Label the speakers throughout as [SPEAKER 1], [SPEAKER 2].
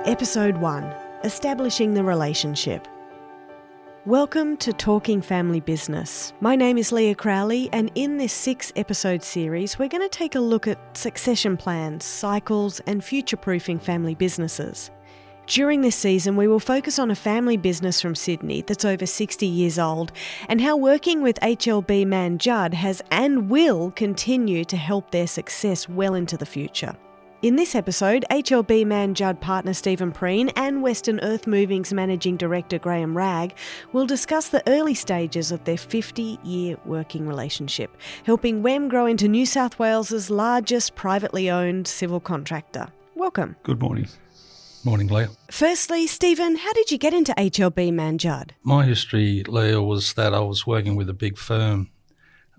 [SPEAKER 1] Episode 1, Establishing the Relationship. Welcome to Talking Family Business. My name is Leah Crowley, and in this 6-episode series, we're going to take a look at succession plans, cycles, and future-proofing family businesses. During this season, we will focus on a family business from Sydney that's over 60 years old and how working with HLB Mann Judd has and will continue to help their success well into the future. In this episode, HLB Mann Judd partner Stephen Preen and Western Earthmoving's managing director Graham Ragg will discuss the early stages of their 50-year working relationship, helping WEM grow into New South Wales's largest privately owned civil contractor. Welcome.
[SPEAKER 2] Good morning.
[SPEAKER 3] Morning, Leah.
[SPEAKER 1] Firstly, Stephen, how did you get into HLB Mann Judd?
[SPEAKER 3] My history, Leah, was that I was working with a big firm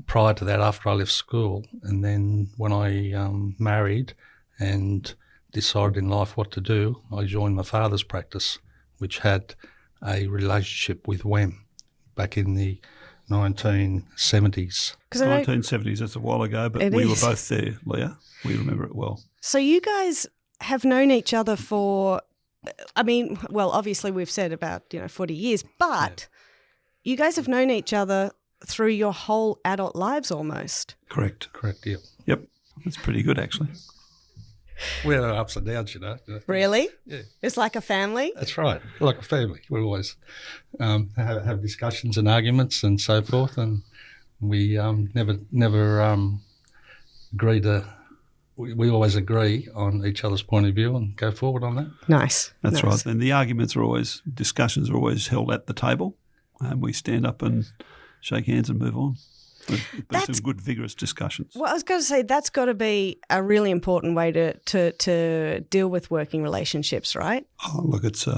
[SPEAKER 3] prior to that after I left school. And then when I married and decided in life what to do, I joined my father's practice, which had a relationship with WEM back in the 1970s.
[SPEAKER 2] 1970s, that's a while ago, but we were both there, Leah. We remember it well.
[SPEAKER 1] So you guys have known each other for, obviously we've said about, 40 years, but you guys have known each other through your whole adult lives almost.
[SPEAKER 2] Correct,
[SPEAKER 3] yeah.
[SPEAKER 2] Yep, that's pretty good actually.
[SPEAKER 3] We had our ups and downs,
[SPEAKER 1] Really?
[SPEAKER 3] Yeah.
[SPEAKER 1] It's like a family?
[SPEAKER 3] That's right, like a family. We always have discussions and arguments and so forth, and we never agree to... We always agree on each other's point of view and go forward on that.
[SPEAKER 1] Nice.
[SPEAKER 2] That's right. And the discussions are always held at the table, and we stand up and shake hands and move on. But some good, vigorous discussions.
[SPEAKER 1] Well, I was going to say that's got to be a really important way to deal with working relationships, right?
[SPEAKER 2] Oh, look, it's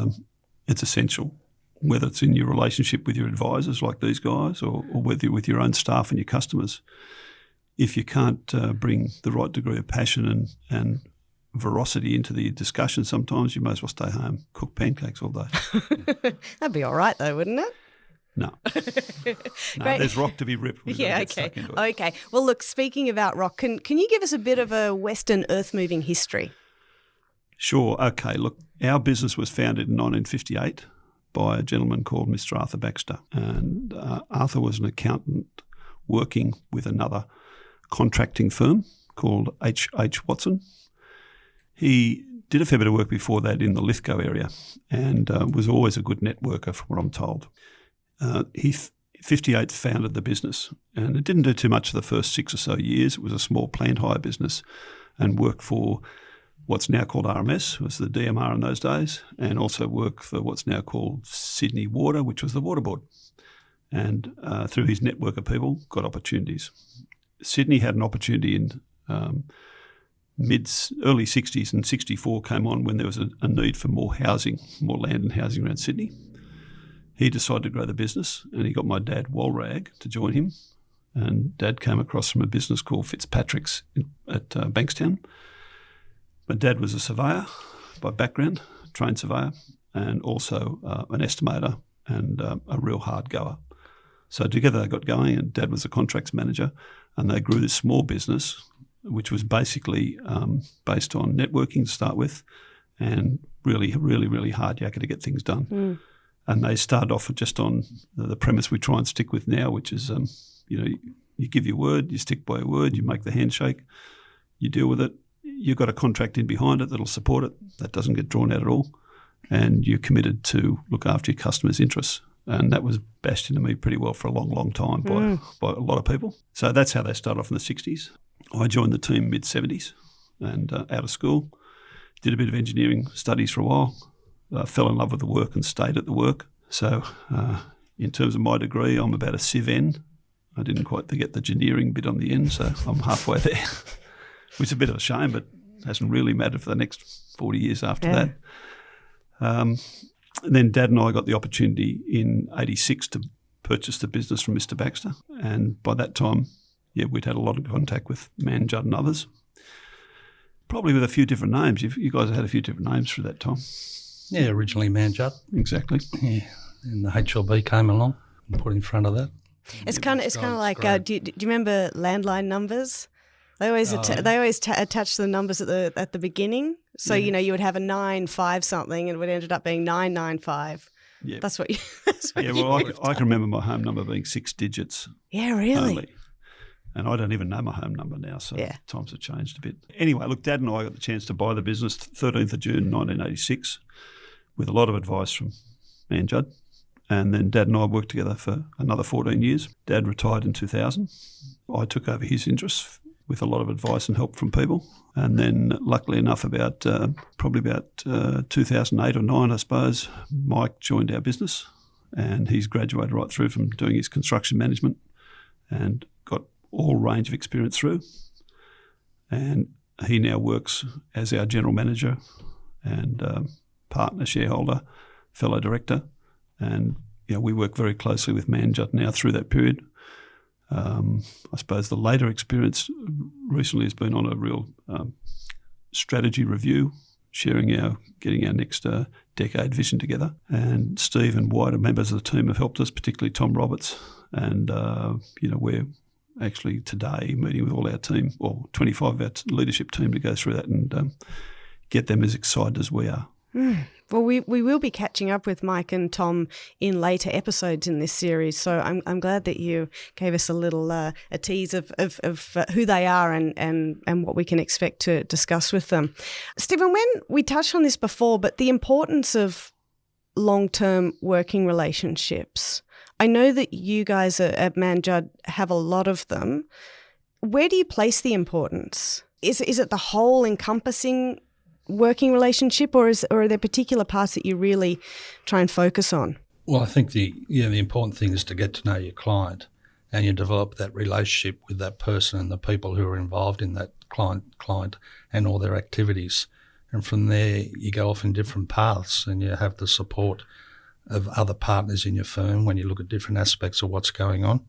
[SPEAKER 2] essential, whether it's in your relationship with your advisors like these guys or whether with your own staff and your customers. If you can't bring the right degree of passion and veracity into the discussion, sometimes you may as well stay home, cook pancakes all day.
[SPEAKER 1] That'd be all right though, wouldn't it?
[SPEAKER 2] No. There's rock to be ripped.
[SPEAKER 1] Yeah, okay. Okay. Well, look, speaking about rock, can you give us a bit of a Western Earthmoving history?
[SPEAKER 2] Sure. Okay. Look, our business was founded in 1958 by a gentleman called Mr. Arthur Baxter. And Arthur was an accountant working with another contracting firm called H.H. Watson. He did a fair bit of work before that in the Lithgow area and was always a good networker from what I'm told. He 58 founded the business, and it didn't do too much for the first 6 or so years. It was a small plant hire business and worked for what's now called RMS, was the DMR in those days, and also worked for what's now called Sydney Water, which was the water board. And through his network of people, got opportunities. Sydney had an opportunity in early 60s, and 64 came on when there was a need for more housing, more land and housing around Sydney. He decided to grow the business, and he got my dad, Ragg, to join him. And Dad came across from a business called Fitzpatrick's at Bankstown. My dad was a surveyor by background, trained surveyor, and also an estimator and a real hard goer. So together they got going, and Dad was a contracts manager, and they grew this small business, which was basically based on networking to start with, and really, really, really hard yakka to get things done. Mm. And they started off just on the premise we try and stick with now, which is, you give your word, you stick by your word, you make the handshake, you deal with it. You've got a contract in behind it that'll support it. That doesn't get drawn out at all. And you're committed to look after your customers' interests. And that was bashed into me pretty well for a long, long time by a lot of people. So that's how they started off in the 60s. I joined the team mid-70s and out of school, did a bit of engineering studies for a while, fell in love with the work and stayed at the work. So in terms of my degree, I'm about a Civ N. I didn't quite get the engineering bit on the end, so I'm halfway there, which is a bit of a shame, but hasn't really mattered for the next 40 years after that. And then Dad and I got the opportunity in 86 to purchase the business from Mr. Baxter. And by that time, we'd had a lot of contact with Mann, Judd and others, probably with a few different names. You guys had a few different names through that time.
[SPEAKER 3] Yeah, originally Mann Judd.
[SPEAKER 2] Exactly.
[SPEAKER 3] Yeah, and the HLB came along and put in front of that.
[SPEAKER 1] It's kind of like, do you remember landline numbers? They always attach the numbers at the beginning. So you would have a 9-5 something, and it would ended up being 995.
[SPEAKER 2] Yeah,
[SPEAKER 1] that's what you.
[SPEAKER 2] I can remember my home number being 6 digits.
[SPEAKER 1] Yeah, really.
[SPEAKER 2] Only. And I don't even know my home number now, so times have changed a bit. Anyway, look, Dad and I got the chance to buy the business 13th of June 1986 with a lot of advice from Mann, Judd. And then Dad and I worked together for another 14 years. Dad retired in 2000. I took over his interests with a lot of advice and help from people. And then, luckily enough, probably about 2008 or 9, I suppose, Mike joined our business, and he's graduated right through from doing his construction management and got all range of experience through. And he now works as our general manager and partner, shareholder, fellow director. And we work very closely with Mann, Judd now through that period. I suppose the later experience recently has been on a real strategy review, getting our next decade vision together. And Steve and wider members of the team have helped us, particularly Tom Roberts. And, we're actually today meeting with all our team, 25 of our leadership team, to go through that and get them as excited as we are.
[SPEAKER 1] Well, we will be catching up with Mike and Tom in later episodes in this series, so I'm glad that you gave us a little a tease of who they are and what we can expect to discuss with them. Stephen, when we touched on this before, but the importance of long-term working relationships. I know that you guys at Mann Judd have a lot of them. Where do you place the importance? Is it the whole encompassing working relationship, or are there particular parts that you really try and focus on?
[SPEAKER 3] Well, I think the important thing is to get to know your client, and you develop that relationship with that person and the people who are involved in that client and all their activities. And from there, you go off in different paths, and you have the support of other partners in your firm when you look at different aspects of what's going on.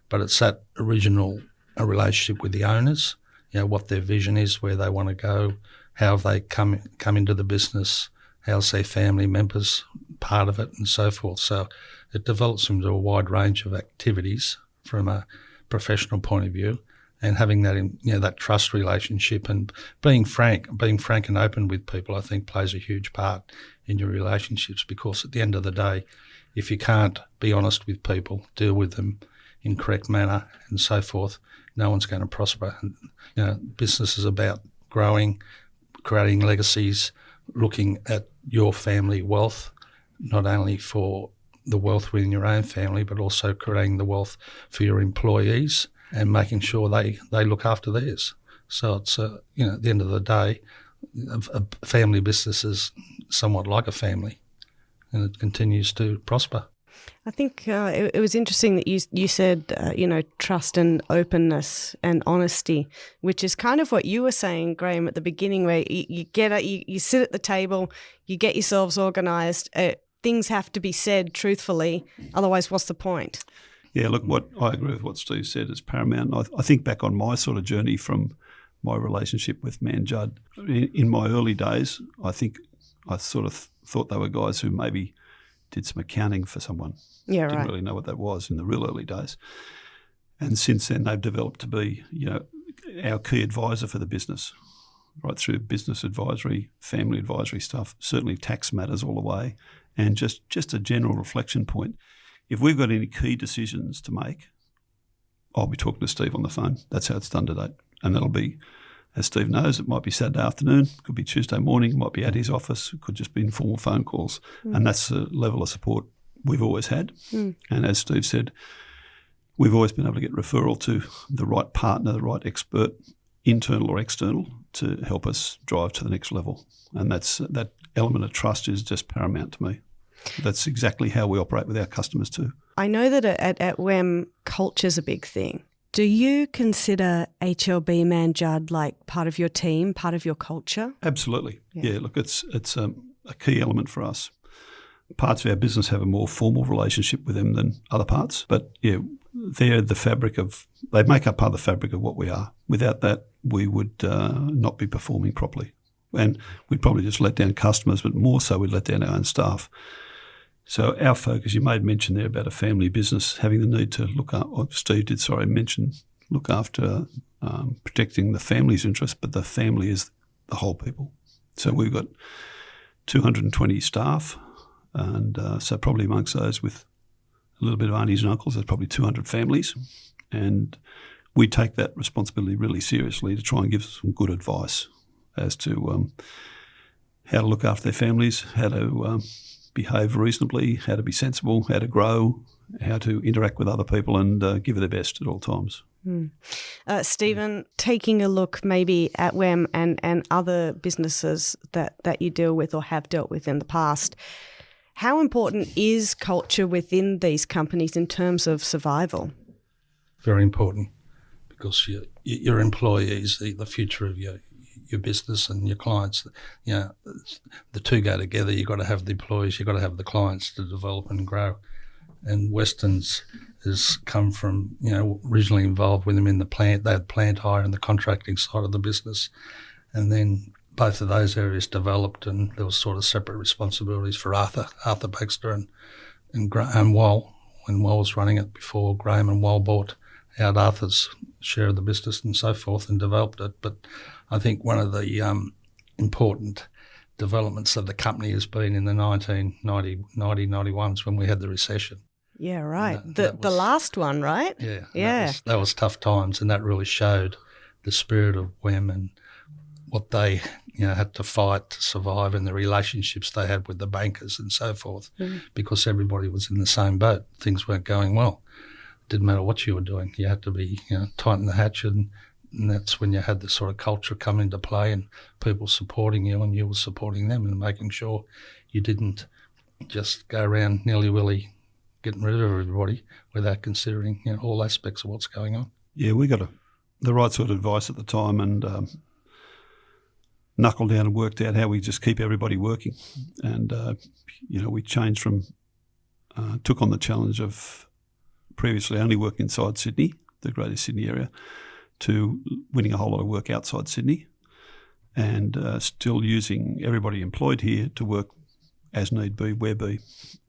[SPEAKER 3] But it's that original relationship with the owners, what their vision is, where they want to go, how they come into the business, how's their family members part of it, and so forth. So it develops into a wide range of activities from a professional point of view, and having that that trust relationship and being frank and open with people, I think plays a huge part in your relationships, because at the end of the day, if you can't be honest with people, deal with them in correct manner and so forth, no one's going to prosper. And, business is about growing, creating legacies, looking at your family wealth, not only for the wealth within your own family, but also creating the wealth for your employees and making sure they look after theirs. So it's, at the end of the day, a family business is somewhat like a family, and it continues to prosper.
[SPEAKER 1] I think it was interesting that you said, trust and openness and honesty, which is kind of what you were saying, Graham, at the beginning, where you sit at the table, you get yourselves organised. Things have to be said truthfully, otherwise, what's the point?
[SPEAKER 2] Yeah, look, I agree with what Steve said is paramount. I think back on my sort of journey from my relationship with Mann Judd. In my early days, I think I sort of thought they were guys who maybe did some accounting for someone.
[SPEAKER 1] Yeah, right.
[SPEAKER 2] Didn't really know what that was in the real early days. And since then, they've developed to be, our key advisor for the business, right through business advisory, family advisory stuff, certainly tax matters all the way, and just a general reflection point. If we've got any key decisions to make, I'll be talking to Steve on the phone. That's how it's done to date. And that'll be, as Steve knows, it might be Saturday afternoon, could be Tuesday morning, it might be at his office, it could just be informal phone calls. And that's the level of support we've always had. And as Steve said, we've always been able to get referral to the right partner, the right expert, internal or external, to help us drive to the next level. And that element of trust is just paramount to me. That's exactly how we operate with our customers too. I
[SPEAKER 1] know that at WEM, culture's a big thing. Do you consider HLB Mann Judd like part of your team, part of your culture?
[SPEAKER 2] Absolutely. Yeah, look, it's a key element for us. Parts of our business have a more formal relationship with them than other parts, but yeah, they make up part of the fabric of what we are. Without that, we would not be performing properly. And we'd probably just let down customers, but more so we'd let down our own staff. So our focus, you made mention there about a family business having the need to look up, or Steve did, mention look after protecting the family's interest, but the family is the whole people. So we've got 220 staff, and so probably amongst those with a little bit of aunties and uncles, there's probably 200 families, and we take that responsibility really seriously to try and give some good advice as to how to look after their families, how to behave reasonably, how to be sensible, how to grow, how to interact with other people and give it their best at all times.
[SPEAKER 1] Stephen, taking a look maybe at WEM and other businesses that you deal with or have dealt with in the past, how important is culture within these companies in terms of survival?
[SPEAKER 3] Very important, because your employees, the future of your business and your clients, the two go together. You've got to have the employees, you've got to have the clients to develop and grow. And Weston's has come from, originally involved with them in the plant. They had plant hire and the contracting side of the business. And then both of those areas developed, and there was sort of separate responsibilities for Arthur Baxter and Wall, when Wall was running it before Graham and Wall bought out Arthur's share of the business and so forth and developed it. But I think one of the important developments of the company has been in the 1990-91s when we had the recession.
[SPEAKER 1] Yeah, right. The last one, right?
[SPEAKER 3] Yeah. That was tough times, and that really showed the spirit of WEM and what they had to fight to survive, and the relationships they had with the bankers and so forth, because everybody was in the same boat. Things weren't going well. It didn't matter what you were doing. You had to be tighten the hatch, and that's when you had the sort of culture come into play and people supporting you and you were supporting them and making sure you didn't just go around nilly-willy getting rid of everybody without considering all aspects of what's going on.
[SPEAKER 2] Yeah, we got the right sort of advice at the time, and knuckled down and worked out how we just keep everybody working. And, we changed from, took on the challenge of previously only working inside Sydney, the Greater Sydney area, to winning a whole lot of work outside Sydney, and still using everybody employed here to work as need be, where be.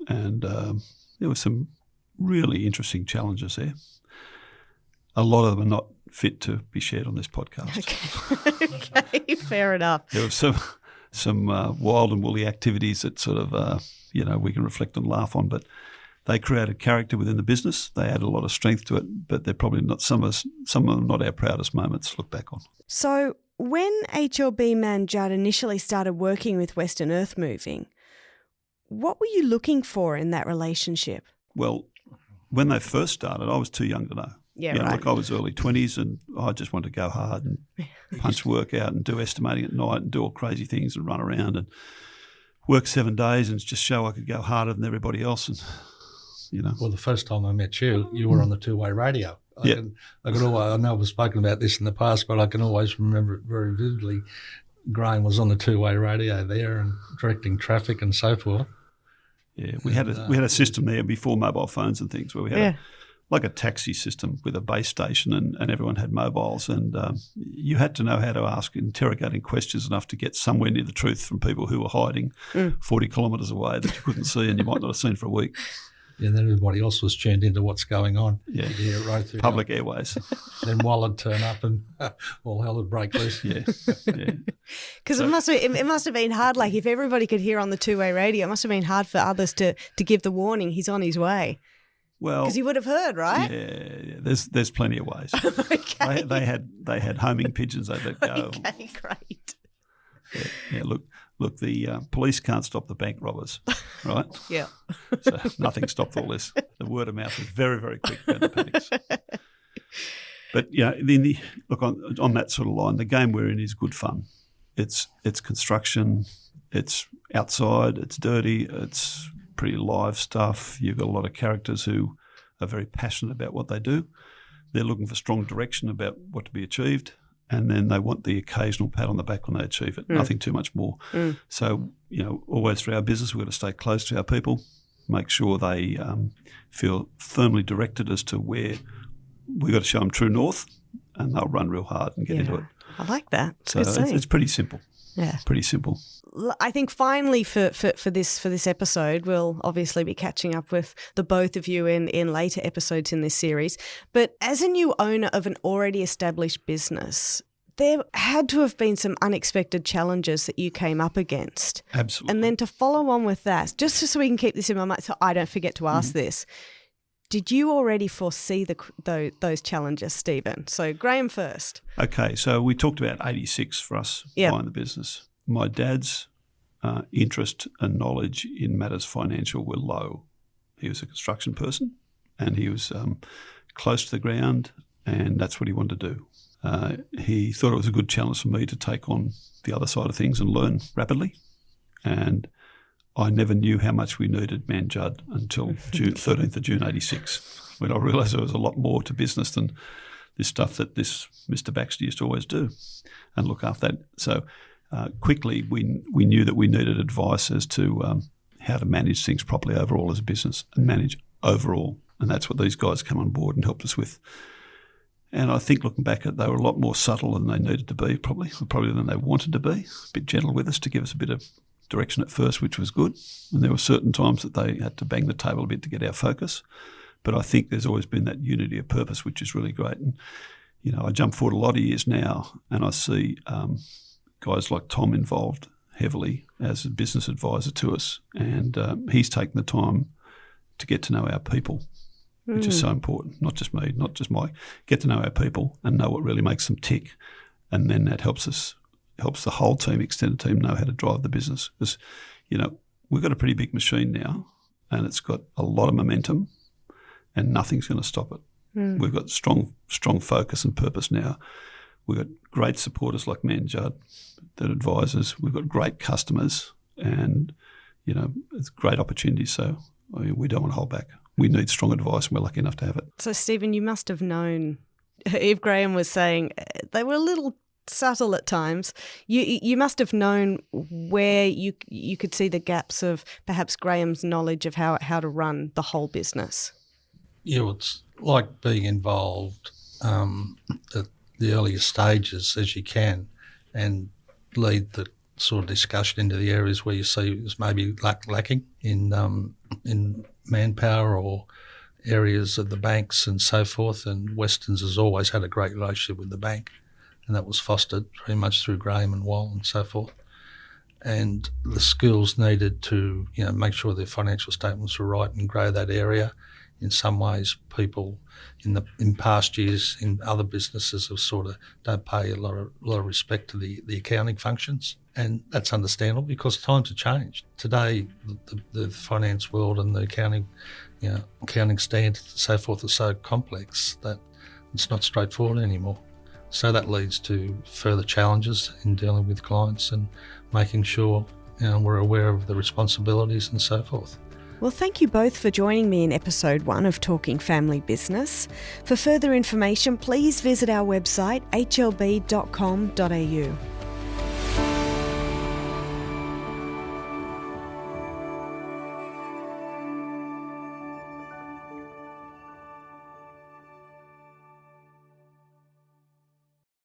[SPEAKER 2] And there were some really interesting challenges there. A lot of them are not fit to be shared on this podcast.
[SPEAKER 1] Okay, fair enough.
[SPEAKER 2] There were some wild and woolly activities that sort of, we can reflect and laugh on, but they created character within the business. They added a lot of strength to it, but they're probably not some of them not our proudest moments to look back on.
[SPEAKER 1] So when HLB man Judd initially started working with Western Earthmoving, what were you looking for in that relationship?
[SPEAKER 2] Well, when they first started, I was too young to know.
[SPEAKER 1] Yeah, right.
[SPEAKER 2] Like I was early 20s and I just wanted to go hard and punch work out and do estimating at night and do all crazy things and run around and work 7 days and just show I could go harder than everybody else. And,
[SPEAKER 3] Well, the first time I met you, you were on the two-way radio. I know we've spoken about this in the past, but I can always remember it very vividly. Graham was on the two-way radio there and directing traffic and so forth.
[SPEAKER 2] Yeah, we had a system there before mobile phones and things where we had like a taxi system with a base station and everyone had mobiles, and you had to know how to ask interrogating questions enough to get somewhere near the truth from people who were hiding 40 kilometres away that you couldn't see and you might not have seen for a week.
[SPEAKER 3] Yeah, then everybody else was tuned into what's going on.
[SPEAKER 2] Yeah,
[SPEAKER 3] right through
[SPEAKER 2] public airways.
[SPEAKER 3] Then Wall would turn up and all hell would break loose.
[SPEAKER 2] Yeah.
[SPEAKER 1] Because it must have been hard. Like if everybody could hear on the two-way radio, it must have been hard for others to give the warning he's on his way.
[SPEAKER 2] Well,
[SPEAKER 1] because you would have heard, right?
[SPEAKER 2] Yeah. There's plenty of ways.
[SPEAKER 1] Okay.
[SPEAKER 2] They had homing pigeons they let go.
[SPEAKER 1] Okay, great.
[SPEAKER 2] Yeah. Look, the police can't stop the bank robbers, right?
[SPEAKER 1] Yeah.
[SPEAKER 2] So nothing stopped all this. The word of mouth was very, very quick about the panics. But look on that sort of line, the game we're in is good fun. It's construction. It's outside. It's dirty. It's pretty live stuff. You've got a lot of characters who are very passionate about what they do. They're looking for strong direction about what to be achieved. And then they want the occasional pat on the back when they achieve it, nothing too much more. So, always through our business, we've got to stay close to our people, make sure they feel firmly directed as to where we've got to show them true north, and they'll run real hard and get into it.
[SPEAKER 1] I like that.
[SPEAKER 2] So it's pretty simple.
[SPEAKER 1] Yeah.
[SPEAKER 2] Pretty simple.
[SPEAKER 1] I think finally for this episode, we'll obviously be catching up with the both of you in later episodes in this series. But as a new owner of an already established business, there had to have been some unexpected challenges that you came up against.
[SPEAKER 2] Absolutely.
[SPEAKER 1] And then to follow on with that, just so we can keep this in my mind so I don't forget to ask this, did you already foresee those challenges, Stephen? So Graham first.
[SPEAKER 2] Okay, so we talked about 86 for us buying the business. My dad's interest and knowledge in matters financial were low. He was a construction person and he was close to the ground, and that's what he wanted to do. He thought it was a good challenge for me to take on the other side of things and learn rapidly. And I never knew how much we needed Mann Judd until 13th of June 86, when I realised there was a lot more to business than this stuff that this Mr. Baxter used to always do and look after that. So quickly we knew that we needed advice as to how to manage things properly overall as a business and manage overall. And that's what these guys come on board and helped us with. And I think looking back at it, they were a lot more subtle than they needed to be, probably than they wanted to be. A bit gentle with us to give us a bit of direction at first, which was good. And there were certain times that they had to bang the table a bit to get our focus. But I think there's always been that unity of purpose, which is really great. And, I jump forward a lot of years now and I see guys like Tom involved heavily as a business advisor to us. And he's taken the time to get to know our people, which is so important. Not just me, not just Mike. Get to know our people and know what really makes them tick. And then that helps the whole team, extended team, know how to drive the business. Because, we've got a pretty big machine now and it's got a lot of momentum and nothing's going to stop it. We've got strong focus and purpose now. We've got great supporters like Mann Judd that advise us. We've got great customers and, it's great opportunities. So we don't want to hold back. We need strong advice and we're lucky enough to have it.
[SPEAKER 1] So, Stephen, you must have known, if Graham was saying they were a little subtle at times, you must have known where you could see the gaps of perhaps Graham's knowledge of how to run the whole business.
[SPEAKER 3] Yeah, it's like being involved at the earliest stages as you can and lead the sort of discussion into the areas where you see it's maybe lacking in manpower or areas of the banks and so forth. And Weston's has always had a great relationship with the bank, and that was fostered very much through Graham and Wall and so forth. And the skills needed to, make sure their financial statements were right and grow that area. In some ways, people in past years in other businesses have sort of don't pay a lot of respect to the accounting functions, and that's understandable because times have changed. Today, the finance world and the accounting standards and so forth are so complex that it's not straightforward anymore. So that leads to further challenges in dealing with clients and making sure we're aware of the responsibilities and so forth.
[SPEAKER 1] Well, thank you both for joining me in episode 1 of Talking Family Business. For further information, please visit our website hlb.com.au.